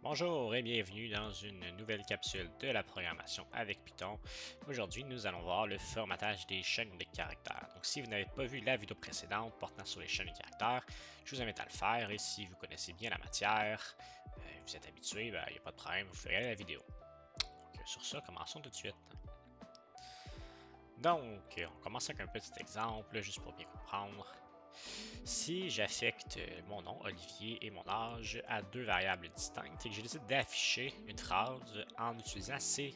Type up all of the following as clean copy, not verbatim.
Bonjour et bienvenue dans une nouvelle capsule de la programmation avec Python. Aujourd'hui, nous allons voir le formatage des chaînes de caractères. Donc, si vous n'avez pas vu la vidéo précédente portant sur les chaînes de caractères, je vous invite à le faire et si vous connaissez bien la matière, vous êtes habitué, il n'y a pas de problème, vous ferez la vidéo. Donc, sur ça, commençons tout de suite. Donc, on commence avec un petit exemple, juste pour bien comprendre. Si j'affecte mon nom, Olivier, et mon âge à deux variables distinctes et que je décide d'afficher une phrase en utilisant ces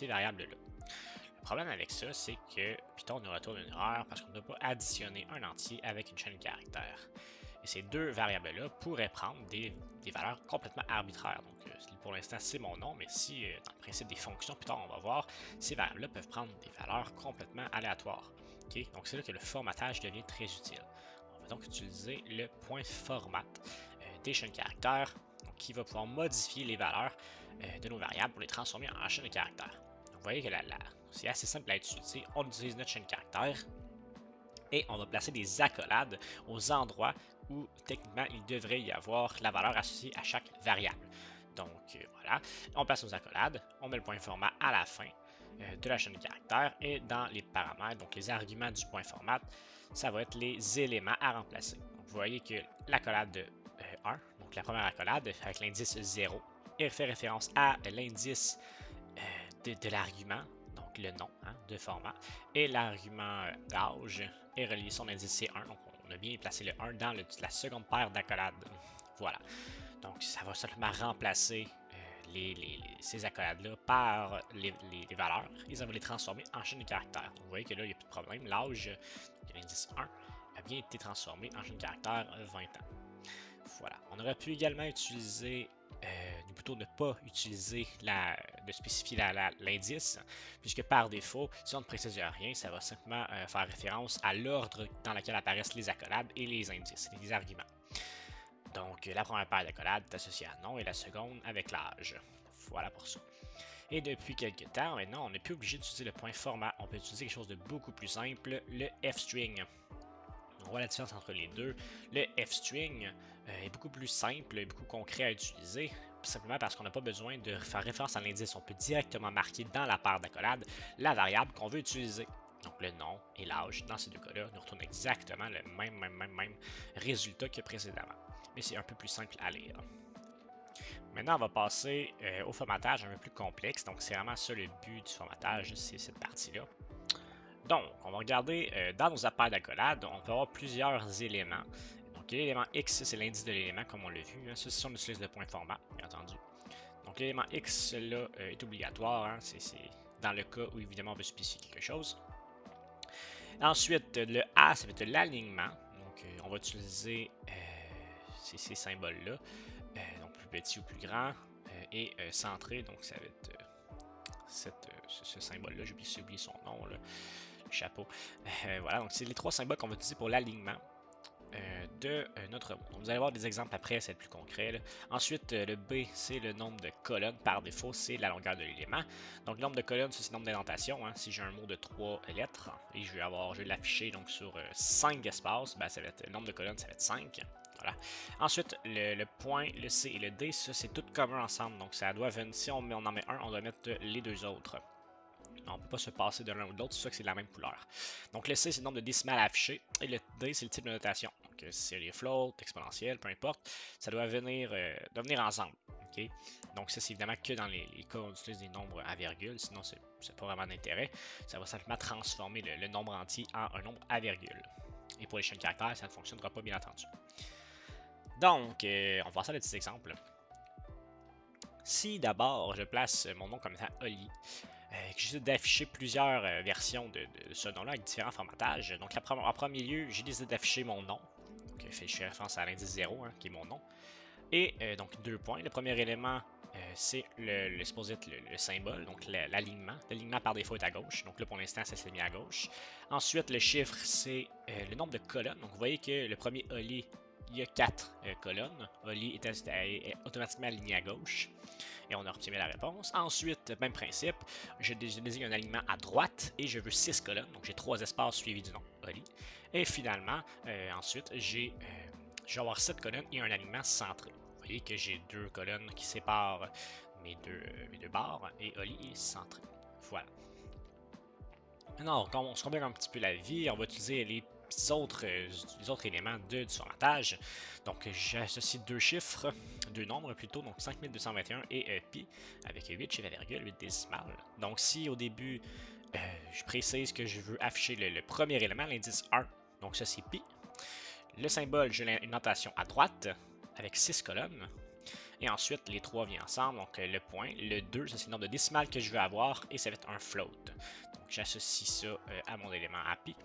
variables-là. Le problème avec ça, c'est que Python nous retourne une erreur parce qu'on ne peut pas additionner un entier avec une chaîne de caractères. Et ces deux variables-là pourraient prendre des valeurs complètement arbitraires. Donc, pour l'instant, c'est mon nom, mais si, dans le principe des fonctions, plus tard, on va voir, ces variables-là peuvent prendre des valeurs complètement aléatoires. Okay? Donc, c'est là que le formatage devient très utile. On va donc utiliser le point format des chaînes de caractères, donc, qui va pouvoir modifier les valeurs de nos variables pour les transformer en chaîne de caractères. Donc, vous voyez que c'est assez simple à utiliser. On utilise notre chaîne de caractères et on va placer des accolades aux endroits où techniquement il devrait y avoir la valeur associée à chaque variable. Donc voilà, on place nos accolades, on met le point format à la fin de la chaîne de caractères et dans les paramètres, donc les arguments du point format, ça va être les éléments à remplacer. Donc, vous voyez que l'accolade de 1, donc la première accolade avec l'indice 0, elle fait référence à l'indice de l'argument, donc le nom de format, et l'argument d'âge est relié son indice C1, donc on a bien placé le 1 dans la seconde paire d'accolades. Voilà, donc ça va simplement remplacer ces accolades-là par les valeurs et ça va les transformer en chaîne de caractères. Donc, vous voyez que là, il n'y a plus de problème. L'âge, l'indice 1, a bien été transformé en chaîne de caractères 20 ans. Voilà. On aurait pu également utiliser, ou plutôt ne pas utiliser, de spécifier l'indice, puisque par défaut, si on ne précise rien, ça va simplement faire référence à l'ordre dans lequel apparaissent les accolades et les indices, les arguments. Donc, la première paire d'accolades est associée à nom et la seconde avec l'âge. Voilà pour ça. Et depuis quelques temps, maintenant, on n'est plus obligé d'utiliser le point format. On peut utiliser quelque chose de beaucoup plus simple, le f-string. On voit la différence entre les deux. Le f-string est beaucoup plus simple et beaucoup concret à utiliser, simplement parce qu'on n'a pas besoin de faire référence à l'indice. On peut directement marquer dans la paire d'accolades la variable qu'on veut utiliser. Donc le nom et l'âge, dans ces deux cas-là, nous retournent exactement le même résultat que précédemment. Mais c'est un peu plus simple à lire. Maintenant, on va passer au formatage un peu plus complexe. Donc c'est vraiment ça le but du formatage, c'est cette partie-là. Donc, on va regarder dans nos paires d'accolades, on peut avoir plusieurs éléments. Donc, l'élément X, c'est l'indice de l'élément, comme on l'a vu. Ça, si on utilise le point format, bien entendu. Donc, l'élément X, là, est obligatoire. C'est dans le cas où, évidemment, on veut spécifier quelque chose. Ensuite, le A, ça va être l'alignement. Donc, on va utiliser ces symboles-là. Donc, plus petit ou plus grand. Et centré, donc ça va être ce symbole-là. J'ai oublié son nom, là. Chapeau. Voilà, donc c'est les trois symboles qu'on va utiliser pour l'alignement de notre mot. Donc, vous allez voir des exemples après, c'est le plus concret. Là. Ensuite, le B, c'est le nombre de colonnes. Par défaut, c'est la longueur de l'élément. Donc, le nombre de colonnes, c'est le nombre d'indentation. Si j'ai un mot de 3 lettres et je vais l'afficher donc sur 5 espaces, ben, ça va être, le nombre de colonnes, ça va être 5. Voilà. Ensuite, le point, le C et le D, ça, c'est tout commun ensemble. Donc, ça doit venir, si on en met un, on doit mettre les deux autres. On ne peut pas se passer de l'un ou de l'autre, c'est ça que c'est de la même couleur. Donc le C, c'est le nombre de décimales affichées, et le D, c'est le type de notation. Donc si c'est les floats, exponentielles, peu importe, ça doit venir ensemble. Okay? Donc ça, c'est évidemment que dans les cas où on utilise des nombres à virgule, sinon c'est pas vraiment d'intérêt. Ça va simplement transformer le nombre entier en un nombre à virgule. Et pour les chaînes de caractères, ça ne fonctionnera pas, bien entendu. Donc, on va voir ça des petits exemples. Si d'abord je place mon nom comme étant Oli, que j'essaie d'afficher plusieurs versions de ce nom-là avec différents formatages. Donc, en premier lieu, j'ai décidé d'afficher mon nom. Donc, je fais référence à l'indice 0, qui est mon nom. Et donc, 2 points. Le premier élément, c'est supposé être le symbole, donc l'alignement. L'alignement par défaut est à gauche. Donc là, pour l'instant, ça s'est mis à gauche. Ensuite, le chiffre, c'est le nombre de colonnes. Donc, vous voyez que le premier Oli, il y a 4 colonnes. Oli est automatiquement aligné à gauche. Et on a obtenu la réponse. Ensuite, même principe, je désigne un alignement à droite et je veux 6 colonnes. Donc j'ai 3 espaces suivis du nom Oli. Et finalement, ensuite, je vais avoir 7 colonnes et un alignement centré. Vous voyez que j'ai deux colonnes qui séparent mes deux barres et Oli est centré. Voilà. Maintenant, on se complique un petit peu la vie. On va utiliser les autres éléments du formatage. Donc, j'associe deux chiffres, deux nombres plutôt, donc 5221 et pi, avec 8 chiffres à virgule, 8 décimales. Donc, si au début, je précise que je veux afficher le premier élément, l'indice 1, donc ça c'est pi. Le symbole, j'ai une notation à droite, avec 6 colonnes. Et ensuite, les trois viennent ensemble, donc le point, le 2, ça c'est le nombre de décimales que je veux avoir, et ça va être un float. Donc j'associe ça à mon élément à pi.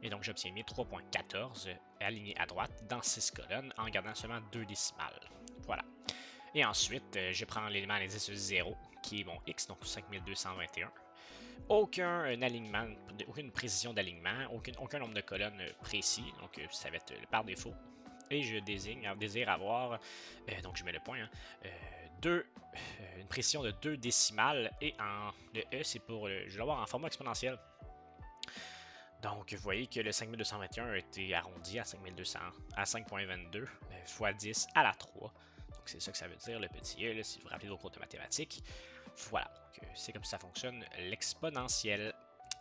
Et donc j'obtiens mes 3.14 alignés à droite dans 6 colonnes en gardant seulement 2 décimales. Voilà. Et ensuite, je prends l'élément à l'indice 0, qui est mon x, donc 5221. Aucun alignement, aucune précision d'alignement, aucun nombre de colonnes précis, donc ça va être par défaut. Et je désire avoir, donc je mets le point, hein, une précision de 2 décimales et le E c'est pour, je vais l'avoir en format exponentiel. Donc vous voyez que le 5221 a été arrondi à 5200, à 5.22 x 10 à la 3. Donc c'est ça que ça veut dire le petit E, là, si vous vous rappelez vos cours de mathématiques. Voilà, c'est comme ça fonctionne l'exponentiel.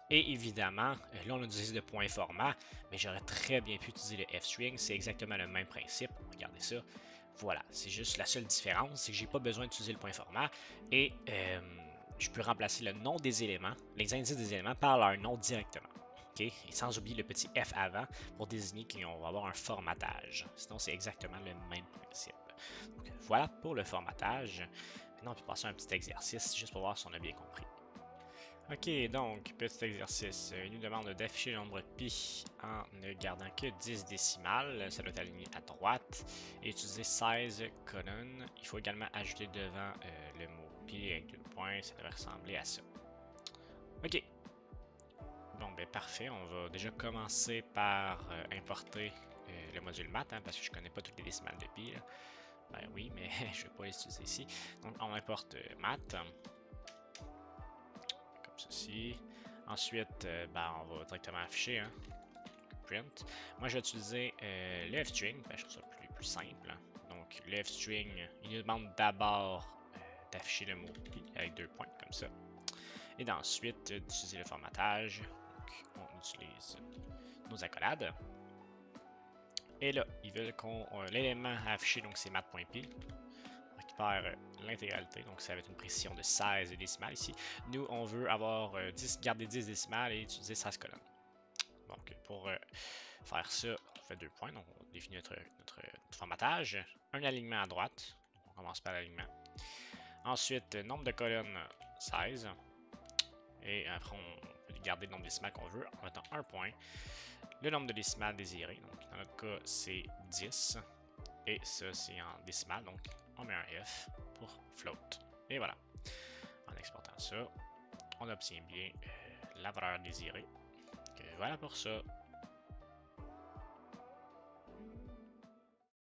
Et évidemment, là on utilise le point format, mais j'aurais très bien pu utiliser le f-string, c'est exactement le même principe. Regardez ça. Voilà, c'est juste la seule différence, c'est que j'ai pas besoin d'utiliser le point format et je peux remplacer le nom des éléments, les indices des éléments par leur nom directement. Okay? Et sans oublier le petit F avant pour désigner qu'on va avoir un formatage. Sinon, c'est exactement le même principe. Donc, voilà pour le formatage. Maintenant, on peut passer à un petit exercice juste pour voir si on a bien compris. Ok, donc, petit exercice. Il nous demande d'afficher le nombre pi en ne gardant que 10 décimales. Ça doit être aligné à droite. Et utiliser 16 colonnes. Il faut également ajouter devant le mot pi avec 2 points. Ça devrait ressembler à ça. Ok. Bon, ben parfait. On va déjà commencer par importer le module math, hein, parce que je connais pas toutes les décimales de pi. Là. Ben oui, mais je vais pas les utiliser ici. Donc, on importe math. Comme ceci. Ensuite, ben, on va directement afficher, hein, print. Moi, je vais utiliser le f-string, ben, je trouve ça plus simple. Donc, le f-string, il nous demande d'abord d'afficher le mot pi avec 2 points, comme ça. Et ensuite, d'utiliser le formatage. Donc, on utilise nos accolades. Et là, ils veulent qu'on l'élément à afficher, donc c'est math.pi. On récupère l'intégralité, donc ça va être une précision de 16 décimales ici. Nous, on veut avoir garder 10 décimales et utiliser 16 colonnes. Donc, pour faire ça, on fait 2 points, donc on définit notre formatage. Un alignement à droite, donc on commence par l'alignement. Ensuite, nombre de colonnes 16. Et après, on peut garder le nombre décimal qu'on veut en mettant un point. Le nombre de décimales désiré, donc dans notre cas, c'est 10. Et ça, c'est en décimales, donc on met un F pour float. Et voilà. En exportant ça, on obtient bien la valeur désirée. Donc, voilà pour ça.